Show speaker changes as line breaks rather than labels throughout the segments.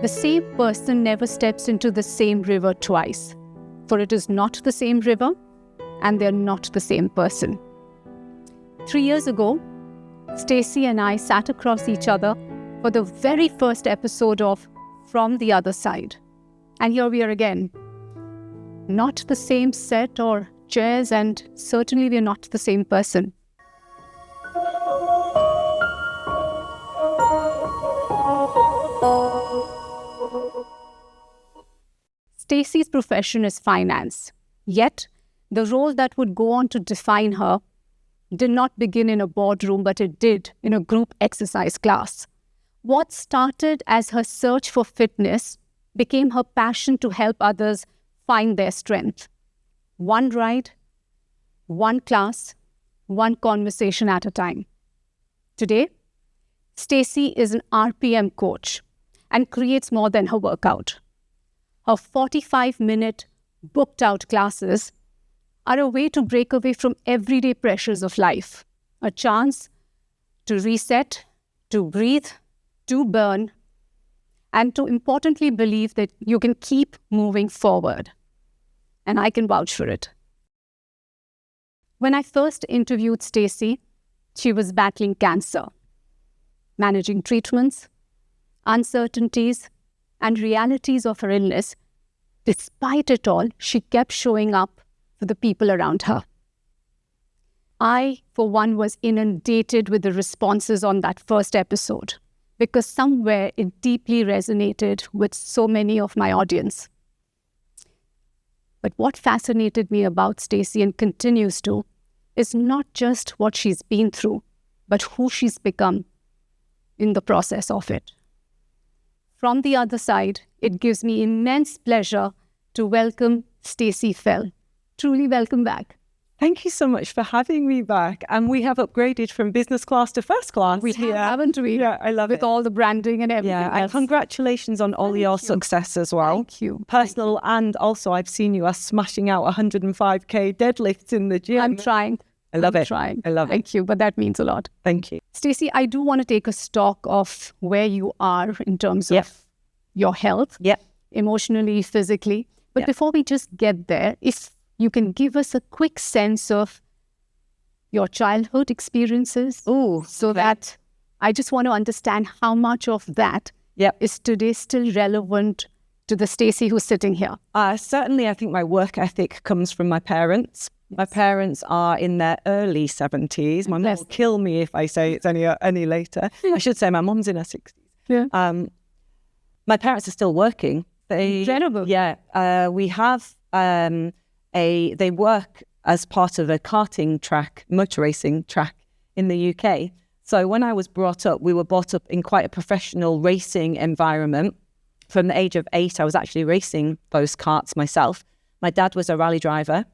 The same person never steps into the same river twice, for it is not the same river and they're not the same person. 3 years ago, Stacey and I sat across each other for the very first episode of From the Other Side. And here we are again. Not the same set or chairs, and certainly we're not the same person. Stacey's profession is finance, yet the role that would go on to define her did not begin in a boardroom, but it did in a group exercise class. What started as her search for fitness became her passion to help others find their strength. One ride, one class, one conversation at a time. Today, Stacey is an RPM coach and creates more than her workout. Her 45-minute booked-out classes are a way to break away from everyday pressures of life, a chance to reset, to breathe, to burn, and to importantly believe that you can keep moving forward. And I can vouch for it. When I first interviewed Stacey, she was battling cancer, managing treatments, uncertainties, and realities of her illness. Despite it all, she kept showing up for the people around her. I, for one, was inundated with the responses on that first episode because somewhere it deeply resonated with so many of my audience. But what fascinated me about Stacey and continues to is not just what she's been through, but who she's become in the process of it. From the other side, it gives me immense pleasure to welcome Stacey Fell. Truly welcome back.
Thank you so much for having me back. And we have upgraded from business class to first class.
We have, haven't we?
Yeah, I love it.
With all the branding and everything.
Yeah, and congratulations on all your success as well.
Thank you.
Personal, and also I've seen you are smashing out 105k deadlifts in the gym.
I'm trying.
I love it.
Trying.
I love it.
Thank you, but that means a lot.
Thank you.
Stacey, I do want to take a stock of where you are in terms of your health, emotionally, physically. But before we just get there, if you can give us a quick sense of your childhood experiences, that I just want to understand how much of that is today still relevant to the Stacey who's sitting here.
Certainly, I think my work ethic comes from my parents. My parents are in their early 70s. My mum will kill me if I say it's any later. I should say my mum's in her 60s.
Yeah.
My parents are still working.
Incredible.
Yeah. We have they work as part of a karting track, motor racing track in the UK. So when I was brought up, we were brought up in quite a professional racing environment. From the age of 8, I was actually racing those karts myself. My dad was a rally driver.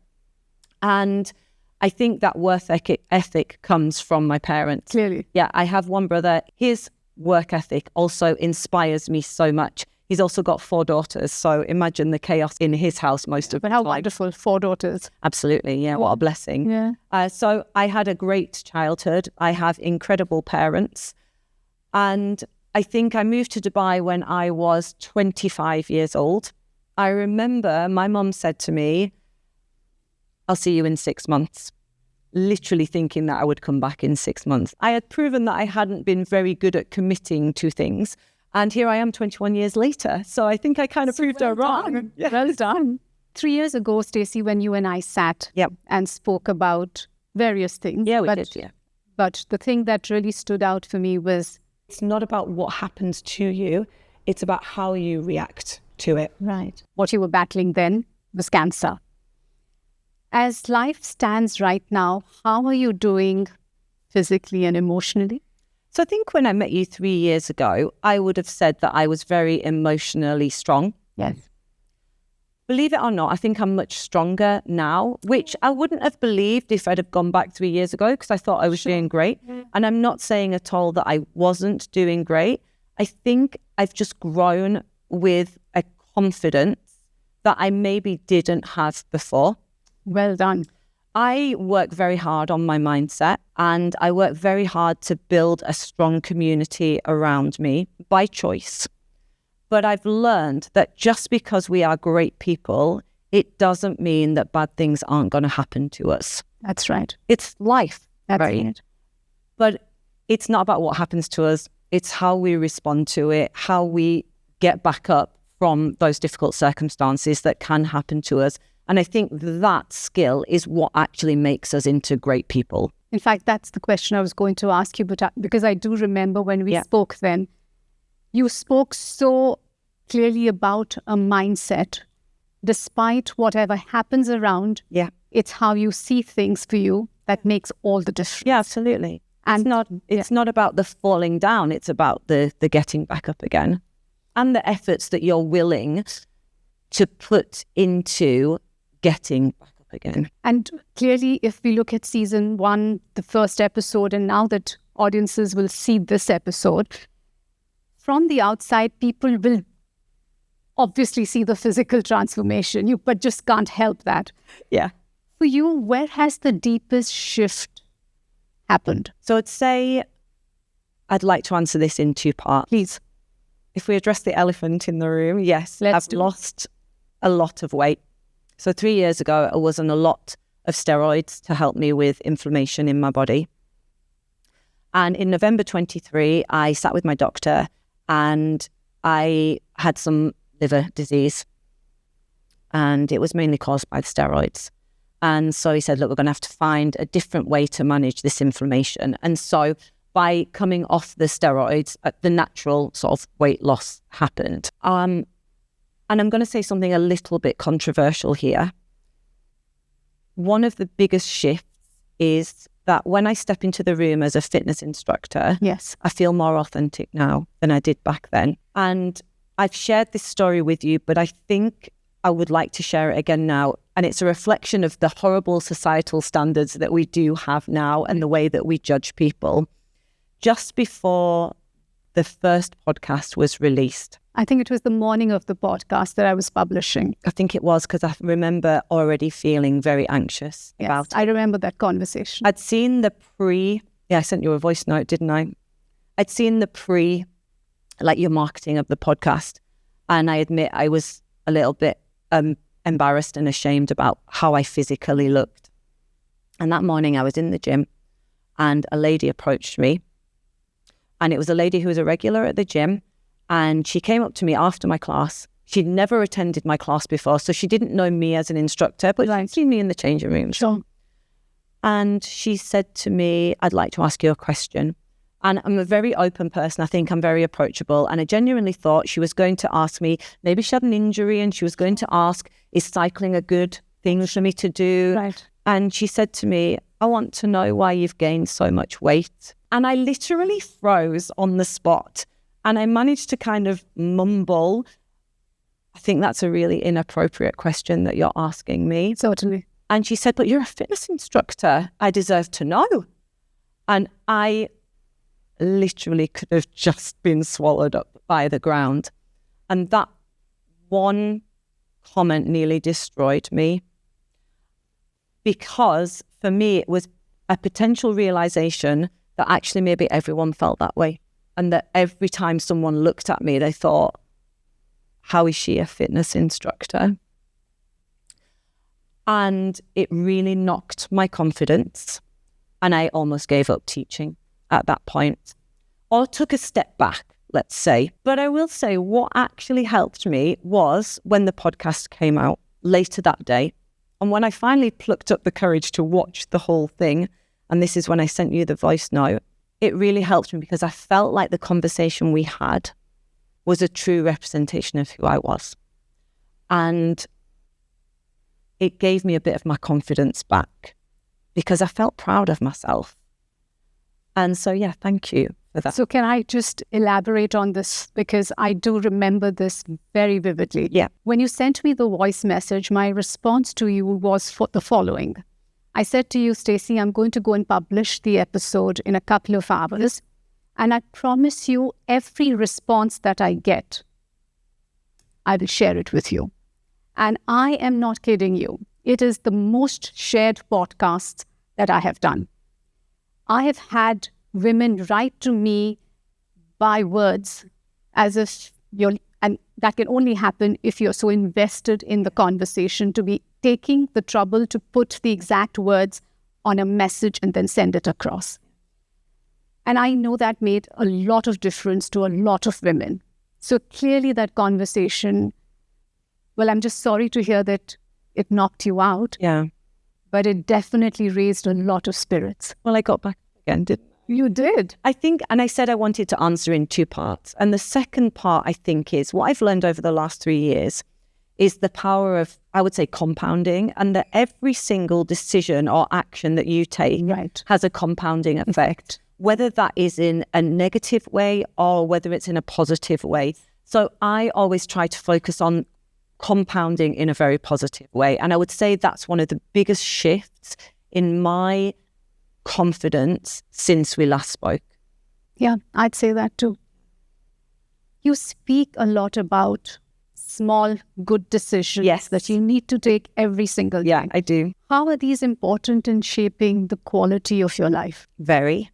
And I think that work ethic comes from my parents.
Clearly.
Yeah, I have one brother. His work ethic also inspires me so much. He's also got 4 daughters, so imagine the chaos in his house most of the time.
But how wonderful, 4 daughters.
Absolutely, yeah, what a blessing.
Yeah.
So I had a great childhood. I have incredible parents. And I think I moved to Dubai when I was 25 years old. I remember my mum said to me, I'll see you in 6 months. Literally thinking that I would come back in 6 months. I had proven that I hadn't been very good at committing to things. And here I am 21 years later. So I think I kind of proved her wrong.
Yeah. Well done. 3 years ago, Stacey, when you and I sat and spoke about various things.
Yeah, we did.
But the thing that really stood out for me was...
It's not about what happens to you. It's about how you react to it.
Right. What you were battling then was cancer. As life stands right now, how are you doing physically and emotionally?
So I think when I met you 3 years ago, I would have said that I was very emotionally strong.
Yes.
Believe it or not, I think I'm much stronger now, which I wouldn't have believed if I'd have gone back 3 years ago because I thought I was doing great. And I'm not saying at all that I wasn't doing great. I think I've just grown with a confidence that I maybe didn't have before.
Well done.
I work very hard on my mindset, and I work very hard to build a strong community around me by choice. But I've learned that just because we are great people, it doesn't mean that bad things aren't going to happen to us.
That's right.
It's life.
That's
right?
right.
But it's not about what happens to us. It's how we respond to it, how we get back up from those difficult circumstances that can happen to us. And I think that skill is what actually makes us into great people.
In fact, that's the question I was going to ask you, but because I do remember when we spoke then, you spoke so clearly about a mindset. Despite whatever happens around, it's how you see things for you that makes all the difference.
Yeah, absolutely. And it's not about the falling down. It's about the getting back up again, and the efforts that you're willing to put into getting back up again.
And clearly, if we look at season 1, the first episode, and now that audiences will see this episode, from the outside, people will obviously see the physical transformation, but just can't help that.
Yeah.
For you, where has the deepest shift happened?
So I'd like to answer this in 2 parts.
Please.
If we address the elephant in the room, yes, I've lost a lot of weight. So 3 years ago, I was on a lot of steroids to help me with inflammation in my body. And in November 23, I sat with my doctor and I had some liver disease. And it was mainly caused by the steroids. And so he said, look, we're going to have to find a different way to manage this inflammation. And so by coming off the steroids, the natural sort of weight loss happened. And I'm going to say something a little bit controversial here. One of the biggest shifts is that when I step into the room as a fitness instructor, I feel more authentic now than I did back then. And I've shared this story with you, but I think I would like to share it again now. And it's a reflection of the horrible societal standards that we do have now and the way that we judge people. Just before the first podcast was released,
I think it was the morning of the podcast that I was publishing.
I think it was, because I remember already feeling very anxious about it.
I remember that conversation.
I'd seen the I sent you a voice note, didn't I? I'd seen the your marketing of the podcast. And I admit I was a little bit embarrassed and ashamed about how I physically looked. And that morning I was in the gym and a lady approached me. And it was a lady who was a regular at the gym. And she came up to me after my class. She'd never attended my class before, so she didn't know me as an instructor, but she'd seen me in the changing room.
Sure.
And she said to me, I'd like to ask you a question. And I'm a very open person. I think I'm very approachable. And I genuinely thought she was going to ask me, maybe she had an injury and she was going to ask, is cycling a good thing for me to do?
Right.
And she said to me, I want to know why you've gained so much weight. And I literally froze on the spot. And I managed to kind of mumble, I think that's a really inappropriate question that you're asking me.
Certainly.
And she said, but you're a fitness instructor. I deserve to know. And I literally could have just been swallowed up by the ground. And that one comment nearly destroyed me. Because for me, it was a potential realization that actually maybe everyone felt that way. And that every time someone looked at me, they thought, how is she a fitness instructor? And it really knocked my confidence. And I almost gave up teaching at that point. Or took a step back, let's say. But I will say what actually helped me was when the podcast came out later that day. And when I finally plucked up the courage to watch the whole thing, and this is when I sent you the voice note, it really helped me because I felt like the conversation we had was a true representation of who I was. And it gave me a bit of my confidence back because I felt proud of myself. And so, yeah, thank you for that.
So can I just elaborate on this? Because I do remember this very vividly.
Yeah.
When you sent me the voice message, my response to you was for the following. I said to you, Stacey, I'm going to go and publish the episode in a couple of hours. And I promise you, every response that I get, I will share it with you. And I am not kidding you. It is the most shared podcast that I have done. I have had women write to me by words as if And that can only happen if you're so invested in the conversation to be taking the trouble to put the exact words on a message and then send it across. And I know that made a lot of difference to a lot of women. So clearly that conversation, well, I'm just sorry to hear that it knocked you out.
Yeah.
But it definitely raised a lot of spirits.
Well, I got back again, didn't I?
You did.
I think, and I said I wanted to answer in two parts. And the second part, I think, is what I've learned over the last 3 years is the power of, I would say, compounding, and that every single decision or action that you take has a compounding effect, whether that is in a negative way or whether it's in a positive way. So I always try to focus on compounding in a very positive way. And I would say that's one of the biggest shifts in my confidence since we last spoke.
Yeah, I'd say that too. You speak a lot about small, good decisions that you need to take every single day.
Yeah, I do.
How are these important in shaping the quality of your life?
Very.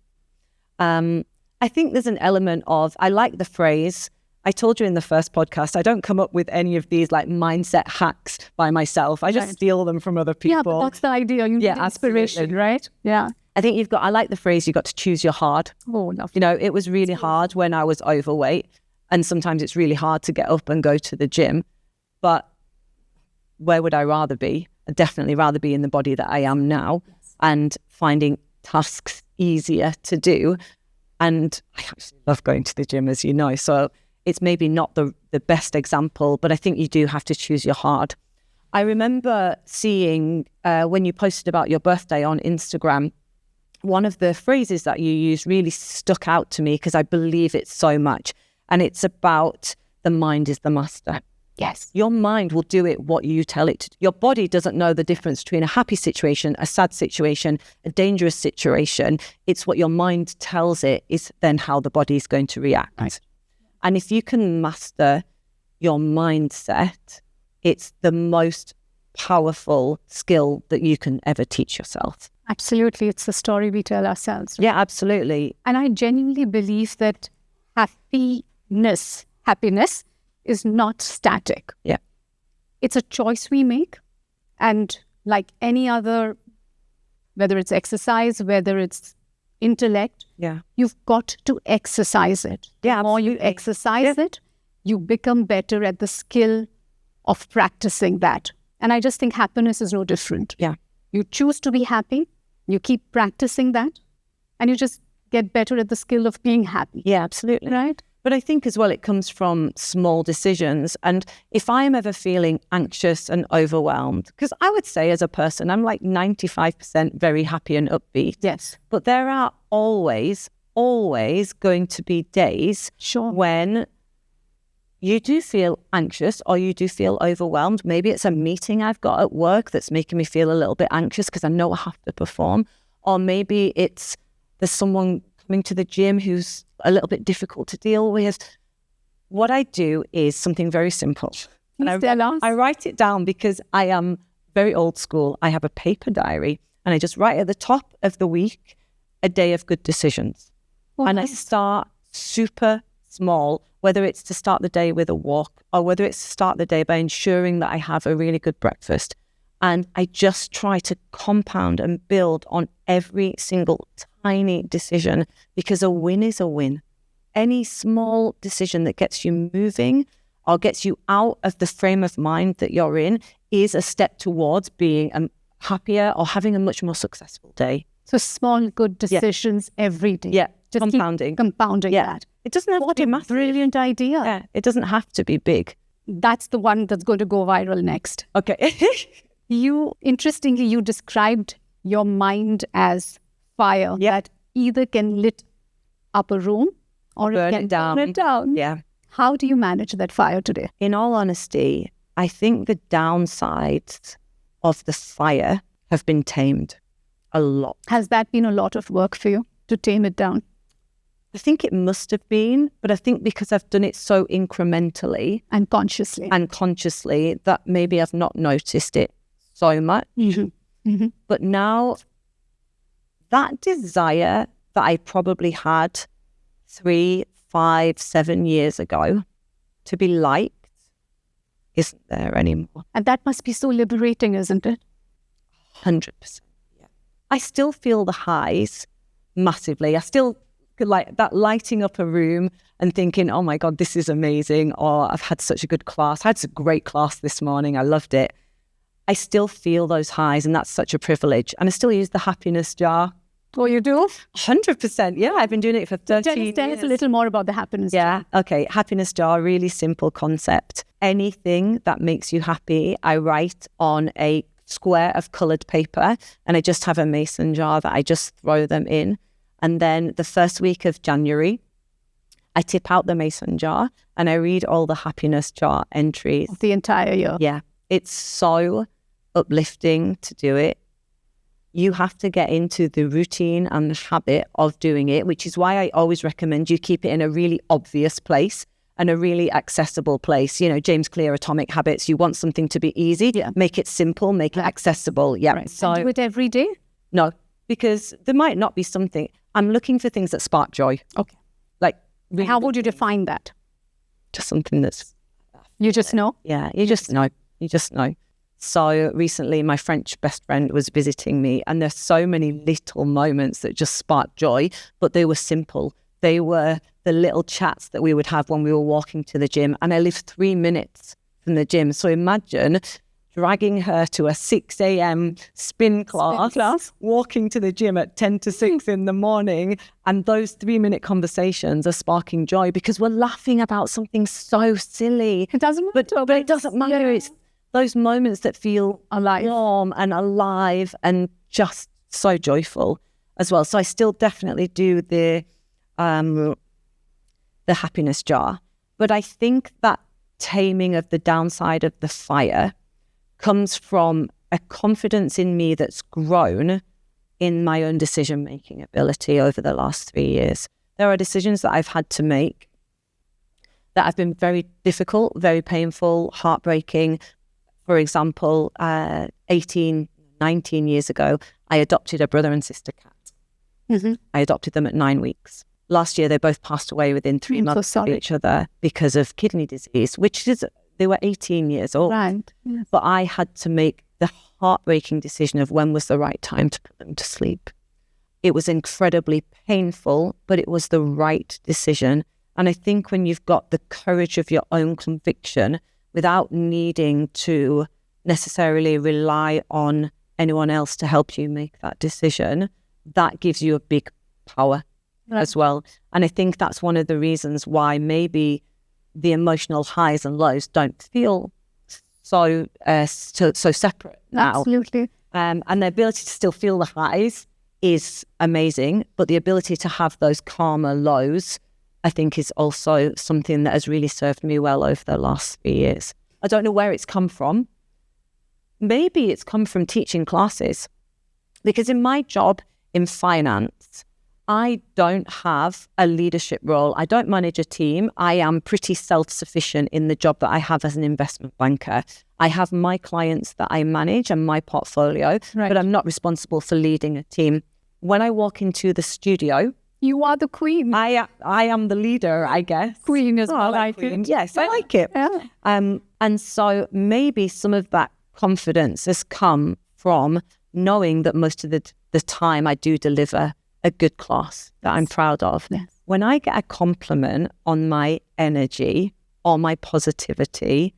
I think there's an element of, I like the phrase, I told you in the first podcast, I don't come up with any of these like mindset hacks by myself. I just steal them from other people.
Yeah, but that's the idea. You need inspiration,
absolutely.
Right? Yeah.
I think I like the phrase, you got to choose your hard.
Oh, lovely.
You know, it was really hard when I was overweight, and sometimes it's really hard to get up and go to the gym. But where would I rather be? I'd definitely rather be in the body that I am now and finding tasks easier to do. And I actually love going to the gym, as you know. So it's maybe not the best example, but I think you do have to choose your hard. I remember seeing when you posted about your birthday on Instagram, one of the phrases that you used really stuck out to me because I believe it so much. And it's about the mind is the master.
Yes.
Your mind will do it what you tell it to do. Your body doesn't know the difference between a happy situation, a sad situation, a dangerous situation. It's what your mind tells it is then how the body is going to react. Right. And if you can master your mindset, it's the most powerful skill that you can ever teach yourself.
Absolutely. It's the story we tell ourselves. Right?
Yeah, absolutely.
And I genuinely believe that happiness is not static.
Yeah.
It's a choice we make. And like any other, whether it's exercise, whether it's intellect, you've got to exercise it.
Yeah,
the more you exercise it, you become better at the skill of practicing that. And I just think happiness is no different.
Yeah.
You choose to be happy, you keep practicing that, and you just get better at the skill of being happy.
Yeah, absolutely.
Right?
But I think as well, it comes from small decisions. And if I am ever feeling anxious and overwhelmed, because I would say as a person, I'm like 95% very happy and upbeat.
Yes.
But there are always going to be days when you do feel anxious or you do feel overwhelmed. Maybe it's a meeting I've got at work that's making me feel a little bit anxious because I know I have to perform. Or maybe there's someone coming to the gym who's a little bit difficult to deal with. What I do is something very simple. And I write it down because I am very old school. I have a paper diary and I just write at the top of the week a day of good decisions. Wow. And I start super small, whether it's to start the day with a walk or whether it's to start the day by ensuring that I have a really good breakfast. And I just try to compound and build on every single tiny decision because a win is a win. Any small decision that gets you moving or gets you out of the frame of mind that you're in is a step towards being happier or having a much more successful day.
So small, good decisions every day.
Yeah,
just
compounding.
Compounding that.
It doesn't have to be massive.
What a brilliant idea.
Yeah, it doesn't have to be big.
That's the one that's going to go viral next.
Okay.
Interestingly, you described your mind as fire that either can lit up a room or it can burn it down.
Yeah.
How do you manage that fire today?
In all honesty, I think the downsides of the fire have been tamed a lot.
Has that been a lot of work for you to tame it down?
I think it must have been, but I think because I've done it so incrementally
and consciously
that maybe I've not noticed it so much.
Mm-hmm. Mm-hmm.
But now that desire that I probably had 3, 5, 7 years ago, to be liked isn't there anymore.
And that must be so liberating, isn't it?
100%. Yeah. I still feel the highs massively. I still like that lighting up a room and thinking, oh my God, this is amazing. Or I've had such a good class. I had a great class this morning. I loved it. I still feel those highs, and that's such a privilege. And I still use the happiness jar.
Oh, you do?
100%. Yeah, I've been doing it for 13 years.
Tell us a little more about the happiness jar.
Okay. Happiness jar, really simple concept. Anything that makes you happy, I write on a square of coloured paper, and I just have a mason jar that I just throw them in. And then the first week of January, I tip out the mason jar and I read all the happiness jar entries.
The entire year.
Yeah. It's so uplifting to do it. You have to get into the routine and the habit of doing it, which is why I always recommend you keep it in a really obvious place and a really accessible place. You know, James Clear, Atomic Habits, you want something to be easy, make it simple, make it accessible. Yeah.
Right. So do it every day?
No, because there might not be something. I'm looking for things that spark joy.
Okay.
Like, really,
how would you define that?
Just something that's...
You just know?
Yeah, you just know. You just know. So recently, my French best friend was visiting me, and there's so many little moments that just spark joy, but they were simple. They were the little chats that we would have when we were walking to the gym, and I live 3 minutes from the gym. So imagine dragging her to a 6 a.m. spin class, walking to the gym at 10 to 6 in the morning, and those 3-minute conversations are sparking joy because we're laughing about something so silly.
It doesn't matter.
But it doesn't matter. Yeah. It's those moments that feel
alive,
warm and alive and just so joyful as well. So I still definitely do the happiness jar. But I think that taming of the downside of the fire comes from a confidence in me that's grown in my own decision-making ability over the last 3 years. There are decisions that I've had to make that have been very difficult, very painful, heartbreaking. For example, 18, 19 years ago, I adopted a brother and sister cat. Mm-hmm. I adopted them at 9 weeks. Last year, they both passed away within 3 months of each other because of kidney disease, which is, they were 18 years old.
Right. Yes.
But I had to make the heartbreaking decision of when was the right time to put them to sleep. It was incredibly painful, but it was the right decision. And I think when you've got the courage of your own conviction, without needing to necessarily rely on anyone else to help you make that decision, that gives you a big power as well. And I think that's one of the reasons why maybe the emotional highs and lows don't feel so separate now.
Absolutely.
And the ability to still feel the highs is amazing, but the ability to have those calmer lows, I think, is also something that has really served me well over the last 3 years. I don't know where it's come from. Maybe it's come from teaching classes, because in my job in finance, I don't have a leadership role. I don't manage a team. I am pretty self-sufficient in the job that I have as an investment banker. I have my clients that I manage and my portfolio, but I'm not responsible for leading a team. When I walk into the studio,
you are the queen.
I am the leader, I guess.
Queen as well. I like
it. Yes, I like it.
Yeah.
And so maybe some of that confidence has come from knowing that most of the time I do deliver a good class that I'm proud of.
Yes.
When I get a compliment on my energy or my positivity,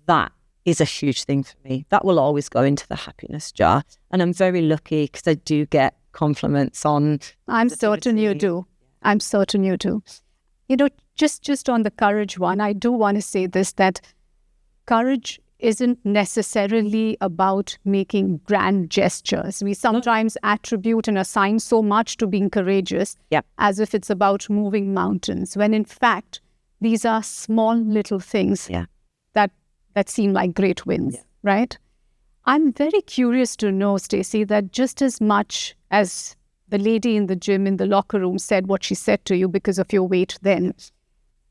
that is a huge thing for me. That will always go into the happiness jar. And I'm very lucky because I do get compliments on...
I'm certain you do. I'm certain you do. You know, just on the courage one, I do want to say this, that courage isn't necessarily about making grand gestures. We sometimes attribute and assign so much to being courageous as if it's about moving mountains, when in fact, these are small little things that seem like great wins, right? I'm very curious to know, Stacey, that just as much as the lady in the gym, in the locker room said what she said to you because of your weight then,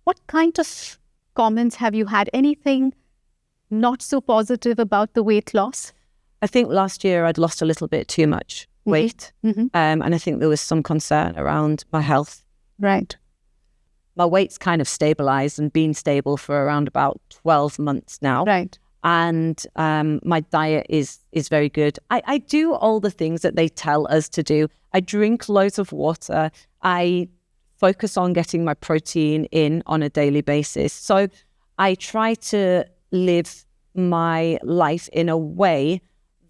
what kind of comments have you had? Anything not so positive about the weight loss?
I think last year I'd lost a little bit too much weight. Mm-hmm. And I think there was some concern around my health.
Right.
my weight's kind of stabilized and been stable for around about 12 months now.
Right.
And my diet is very good. I do all the things that they tell us to do. I drink loads of water. I focus on getting my protein in on a daily basis. So I try to live my life in a way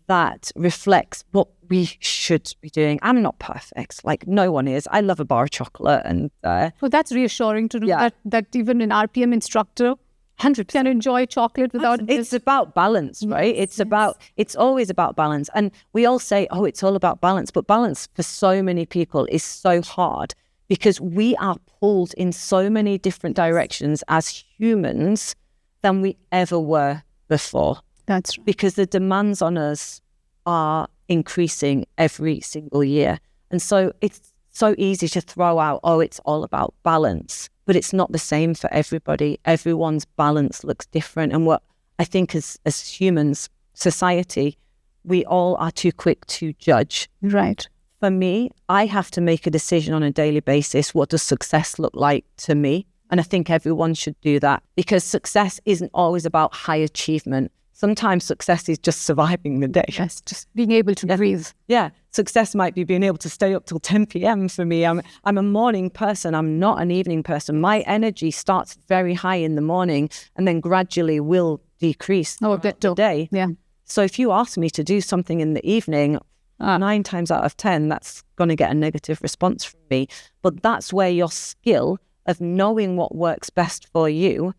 that reflects what we should be doing. I'm not perfect, like no one is. I love a bar of chocolate, and
well, that's reassuring to know that even an RPM instructor
100%
can enjoy chocolate without.
It's about balance, right? It's always about balance. And we all say, oh, it's all about balance, but balance for so many people is so hard because we are pulled in so many different directions as humans than we ever were before.
That's right.
Because the demands on us are increasing every single year. And so it's so easy to throw out, oh, it's all about balance, but it's not the same for everybody. Everyone's balance looks different. And what I think as humans, society, we all are too quick to judge.
Right.
For me, I have to make a decision on a daily basis. What does success look like to me? And I think everyone should do that because success isn't always about high achievement. Sometimes success is just surviving the day.
Yes, just being able to breathe.
Yeah, success might be being able to stay up till 10 p.m. for me. I'm a morning person. I'm not an evening person. My energy starts very high in the morning and then gradually will decrease
a bit
the day.
Yeah.
So if you ask me to do something in the evening, 9 times out of 10, that's going to get a negative response from me. But that's where your skill of knowing what works best for you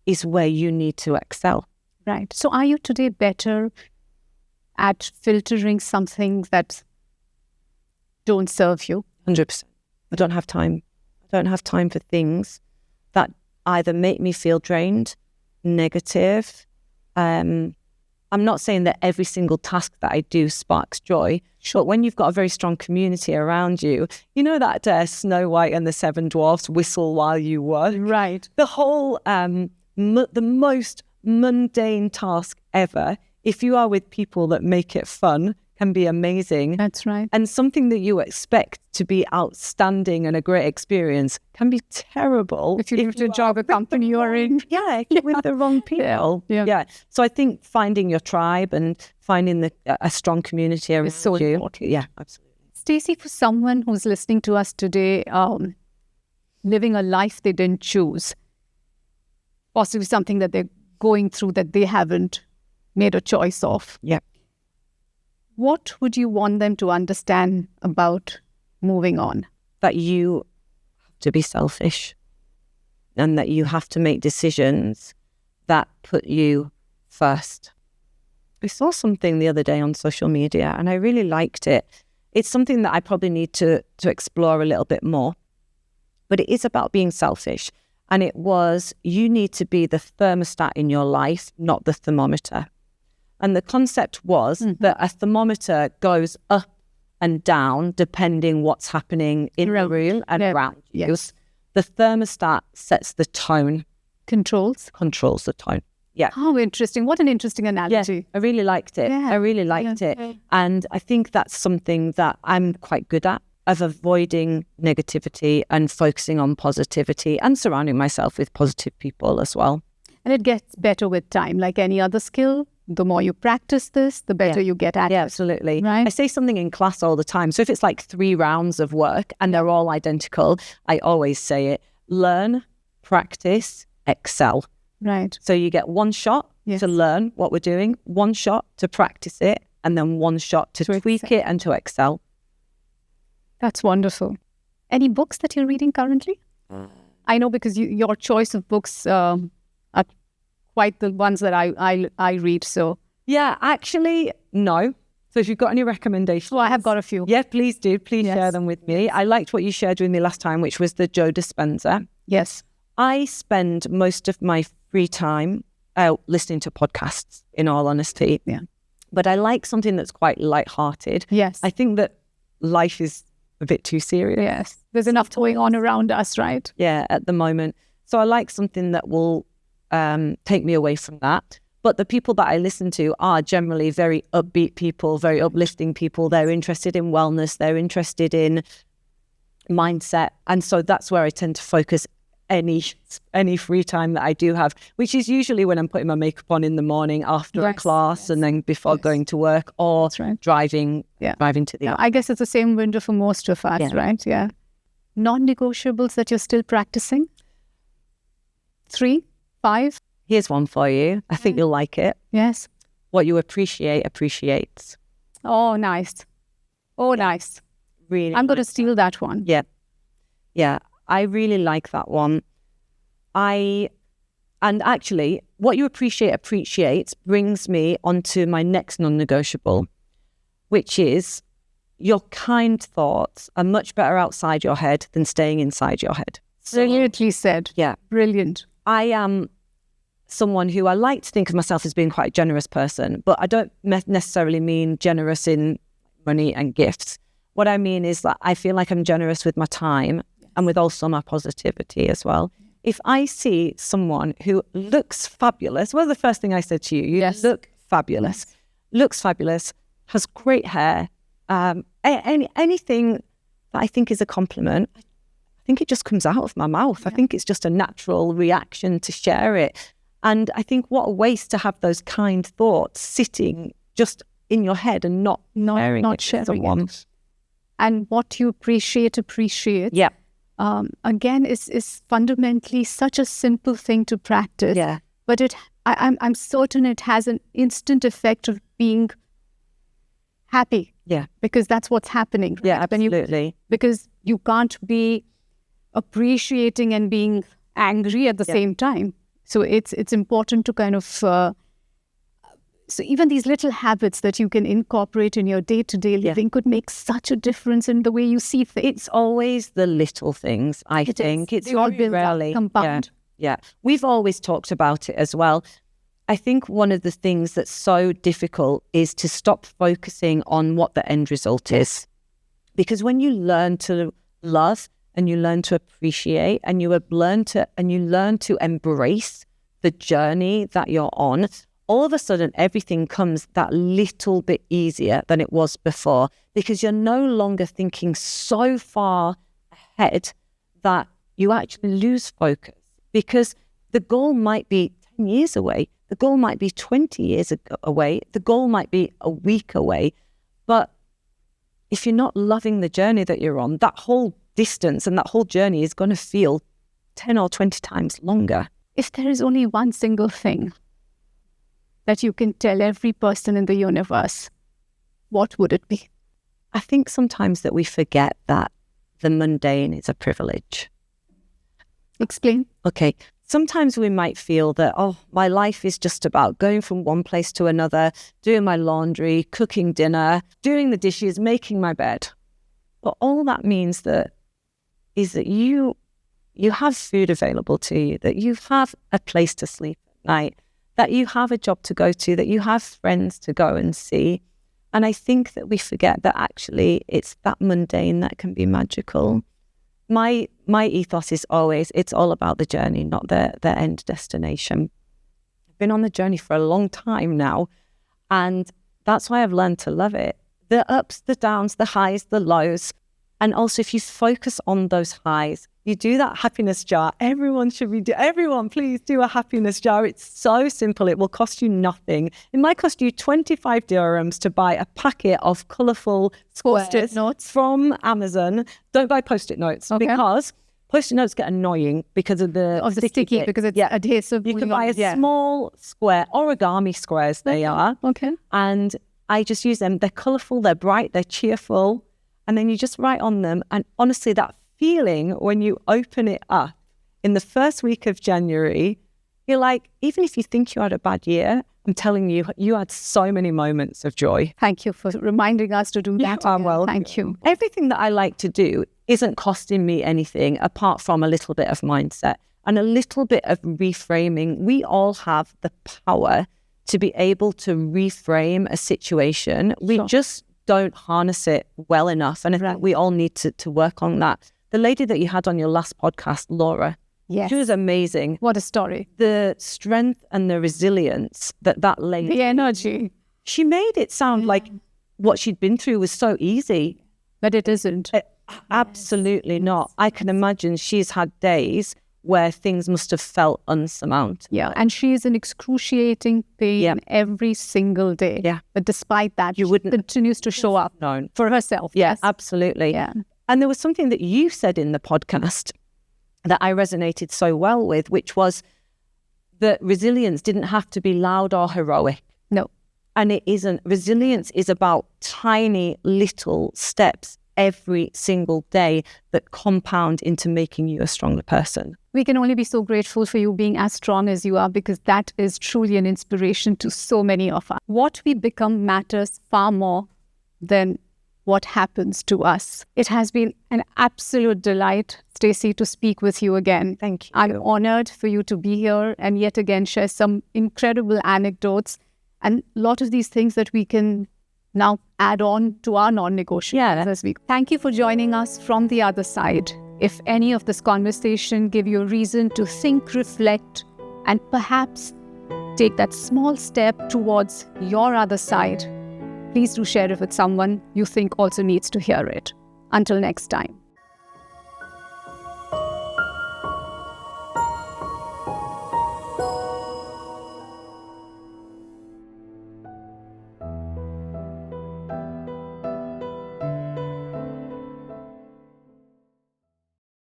is where you need to excel.
Right. So are you today better at filtering some things that don't serve you?
100%. I don't have time. I don't have time for things that either make me feel drained, negative. I'm not saying that every single task that I do sparks joy, but when you've got a very strong community around you, you know that Snow White and the Seven Dwarfs whistle while you work?
Right.
The whole, the most mundane task ever, if you are with people that make it fun, can be amazing.
That's right.
And something that you expect to be outstanding and a great experience can be terrible
if you leave the job, a company you're in.
Yeah, with the wrong people. Yeah. So I think finding your tribe and finding a strong community around
is so
you.
important.
Yeah, absolutely.
Stacey, for someone who's listening to us today, living a life they didn't choose, possibly something that they're going through that they haven't made a choice of.
Yeah.
What would you want them to understand about moving on?
That you have to be selfish and that you have to make decisions that put you first. I saw something the other day on social media and I really liked it. It's something that I probably need to explore a little bit more, but it is about being selfish. And it was, you need to be the thermostat in your life, not the thermometer. And the concept was that a thermometer goes up and down depending what's happening in the room and around you.
Yes.
The thermostat sets the tone.
Controls
the tone. Yeah.
How interesting. What an interesting analogy.
Yeah, I really liked it.
Yeah.
I really liked it. And I think that's something that I'm quite good at, of avoiding negativity and focusing on positivity and surrounding myself with positive people as well.
And it gets better with time. Like any other skill, the more you practice this, the better you get at it.
Yeah, absolutely.
Right?
I say something in class all the time. So if it's like 3 rounds of work and they're all identical, I always say it: learn, practice, excel.
Right.
So you get 1 shot to learn what we're doing, 1 shot to practice it, and then 1 shot to tweak it and to excel.
That's wonderful. Any books that you're reading currently? I know because your choice of books are quite the ones that I read. So
yeah, actually, no. So if you've got any recommendations.
Well, I have got a few.
Yeah, please do. Please share them with me. I liked what you shared with me last time, which was the Joe Dispenza.
Yes.
I spend most of my free time out listening to podcasts, in all honesty.
Yeah.
But I like something that's quite lighthearted.
Yes.
I think that life is a bit too serious.
Yes. There's enough going on around us, right?
Yeah, at the moment. So I like something that will take me away from that. But the people that I listen to are generally very upbeat people, very uplifting people. They're interested in wellness. They're interested in mindset. And so that's where I tend to focus any free time that I do have, which is usually when I'm putting my makeup on in the morning after a class and then before going to work or driving to the office.
I guess it's the same window for most of us, right? Yeah. Non-negotiables that you're still practicing? 3, 5?
Here's one for you. I think you'll like it.
Yes.
What you appreciate appreciates.
Oh, nice. Oh, nice.
Really.
I'm going to steal that one.
Yeah. Yeah. I really like that one. And actually, what you appreciate appreciates brings me onto my next non-negotiable, which is your kind thoughts are much better outside your head than staying inside your head.
Brilliantly said.
Yeah.
Brilliant.
I am someone who I like to think of myself as being quite a generous person, but I don't necessarily mean generous in money and gifts. What I mean is that I feel like I'm generous with my time and with also my positivity as well. If I see someone who looks fabulous, well, the first thing I said to you, you look fabulous, looks fabulous, has great hair, anything that I think is a compliment, I think it just comes out of my mouth. I think it's just a natural reaction to share it. And I think what a waste to have those kind thoughts sitting just in your head and not sharing it.
And what you appreciate.
Yeah.
Again, is fundamentally such a simple thing to practice.
Yeah.
But I'm certain it has an instant effect of being happy.
Yeah.
Because that's what's happening. Right?
Yeah, absolutely.
Because you can't be appreciating and being angry at the same time. So it's important to kind of... So even these little habits that you can incorporate in your day-to-day living could make such a difference in the way you see things.
It's always the little things, I think. It's all rarely
compound.
Yeah. We've always talked about it as well. I think one of the things that's so difficult is to stop focusing on what the end result is. Because when you learn to love and you learn to appreciate and you learn to embrace the journey that you're on, all of a sudden, everything comes that little bit easier than it was before because you're no longer thinking so far ahead that you actually lose focus because the goal might be 10 years away. The goal might be 20 years away. The goal might be a week away. But if you're not loving the journey that you're on, that whole distance and that whole journey is going to feel 10 or 20 times longer.
If there is only one single thing that you can tell every person in the universe, what would it be?
I think sometimes that we forget that the mundane is a privilege.
Explain.
Okay. Sometimes we might feel that, my life is just about going from one place to another, doing my laundry, cooking dinner, doing the dishes, making my bed. But all that means is that you have food available to you, that you have a place to sleep at night, that you have a job to go to, that you have friends to go and see. And I think that we forget that actually it's that mundane that can be magical. My ethos is always, it's all about the journey, not the end destination. I've been on the journey for a long time now, and that's why I've learned to love it. The ups, the downs, the highs, the lows. And also if you focus on those highs, you do that happiness jar. Everyone please do a happiness jar. It's so simple. It will cost you nothing. It might cost you 25 dirhams to buy a packet of colourful
Post-it notes
from Amazon. Don't buy Post-it notes because Post-it notes get annoying because of the
sticky because it's adhesive.
You can buy a small square, origami squares they are.
Okay.
And I just use them. They're colourful, they're bright, they're cheerful. And then you just write on them. And honestly, that feeling when you open it up in the first week of January, you're like, even if you think you had a bad year, I'm telling you, you had so many moments of joy.
Thank you for reminding us to do that. Thank you.
Everything that I like to do isn't costing me anything apart from a little bit of mindset and a little bit of reframing. We all have the power to be able to reframe a situation. We just don't harness it well enough. And I think we all need to work on that. The lady that you had on your last podcast, Laura, she was amazing.
What a story.
The strength and the resilience that lady.
The energy.
She made it sound like what she'd been through was so easy.
But it isn't.
Absolutely not. I can imagine she's had days where things must have felt unsurmountable.
Yeah, and she's in excruciating pain every single day.
Yeah.
But despite that, she continues to show up for herself.
Yeah, absolutely.
Yeah.
And there was something that you said in the podcast that I resonated so well with, which was that resilience didn't have to be loud or heroic.
No.
And it isn't. Resilience is about tiny little steps every single day that compound into making you a stronger person.
We can only be so grateful for you being as strong as you are, because that is truly an inspiration to so many of us. What we become matters far more than what happens to us. It has been an absolute delight, Stacey, to speak with you again.
Thank you.
I'm honored for you to be here and yet again share some incredible anecdotes and a lot of these things that we can now add on to our non-negotiables as we go. Thank you for joining us from the other side. If any of this conversation gave you a reason to think, reflect, and perhaps take that small step towards your other side, please do share it with someone you think also needs to hear it. Until next time.